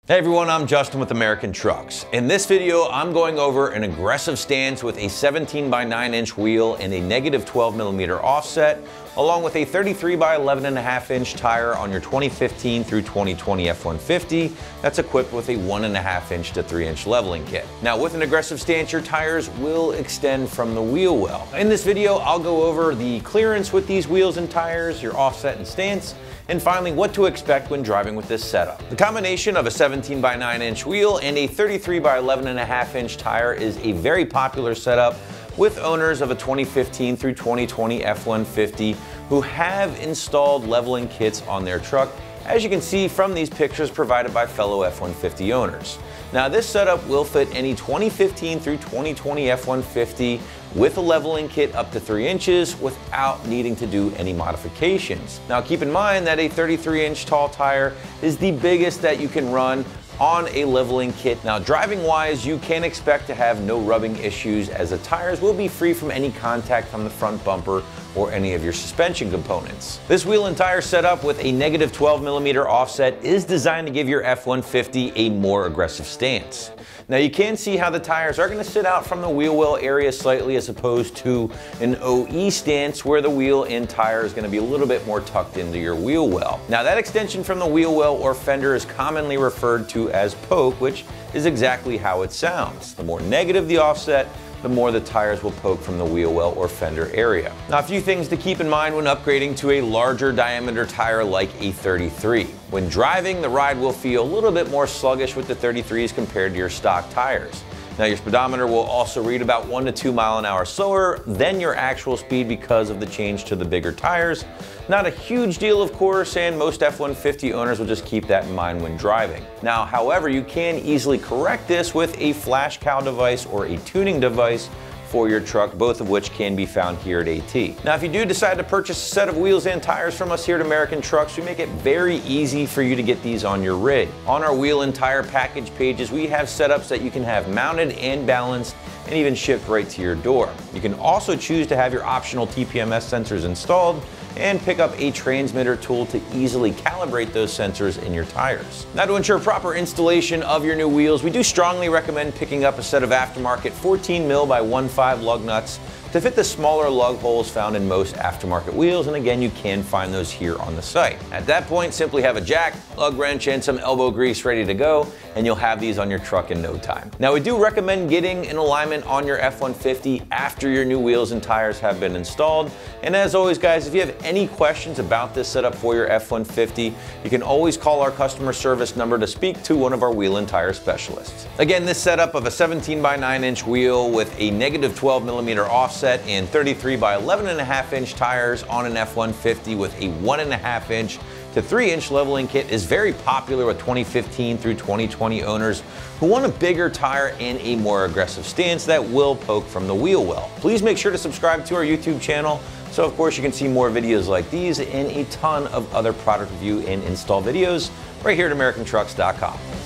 Hey everyone, I'm Justin with American Trucks. In this video, I'm going over an aggressive stance with a 17 by 9 inch wheel and a negative 12 millimeter offset, along with a 33 by 11.5 inch tire on your 2015 through 2020 F-150 that's equipped with a 1.5 inch to 3 inch leveling kit. Now with an aggressive stance, your tires will extend from the wheel well. In this video, I'll go over the clearance with these wheels and tires, your offset and stance, and finally what to expect when driving with this setup. The combination of a 17 by 9 inch wheel and a 33 by 11.5 inch tire is a very popular setup with owners of a 2015 through 2020 F-150 who have installed leveling kits on their truck, as you can see from these pictures provided by fellow F-150 owners. Now this setup will fit any 2015 through 2020 F-150 with a leveling kit up to 3 inches without needing to do any modifications. Now keep in mind that a 33 inch tall tire is the biggest that you can run on a leveling kit. Now driving wise, you can expect to have no rubbing issues as the tires will be free from any contact from the front bumper or any of your suspension components. This wheel and tire setup with a negative 12 millimeter offset is designed to give your F-150 a more aggressive stance. Now you can see how the tires are going to sit out from the wheel well area slightly as opposed to an OE stance where the wheel and tire is going to be a little bit more tucked into your wheel well. Now that extension from the wheel well or fender is commonly referred to as poke, which is exactly how it sounds. The more negative the offset, the more the tires will poke from the wheel well or fender area. Now a few things to keep in mind when upgrading to a larger diameter tire like a 33. When driving, the ride will feel a little bit more sluggish with the 33s compared to your stock tires. Now your speedometer will also read about 1 to 2 miles an hour slower than your actual speed because of the change to the bigger tires. Not a huge deal of course, and most F-150 owners will just keep that in mind when driving. Now however, you can easily correct this with a flash cow device or a tuning device for your truck, both of which can be found here at AT. Now if you do decide to purchase a set of wheels and tires from us here at American Trucks, we make it very easy for you to get these on your rig. On our wheel and tire package pages, we have setups that you can have mounted and balanced and even shipped right to your door. You can also choose to have your optional TPMS sensors installed and pick up a transmitter tool to easily calibrate those sensors in your tires. Now to ensure proper installation of your new wheels, we do strongly recommend picking up a set of aftermarket 14 mil by 1.5 lug nuts to fit the smaller lug holes found in most aftermarket wheels, and again, you can find those here on the site. At that point, simply have a jack, lug wrench, and some elbow grease ready to go, and you'll have these on your truck in no time. Now, we do recommend getting an alignment on your F-150 after your new wheels and tires have been installed. And as always, guys, if you have any questions about this setup for your F-150, you can always call our customer service number to speak to one of our wheel and tire specialists. Again, this setup of a 17 by 9 inch wheel with a negative 12 millimeter offset and 33 by 11.5 inch tires on an F-150 with a 1.5 inch to 3 inch leveling kit is very popular with 2015 through 2020 owners who want a bigger tire and a more aggressive stance that will poke from the wheel well. Please make sure to subscribe to our YouTube channel so of course you can see more videos like these and a ton of other product review and install videos right here at AmericanTrucks.com.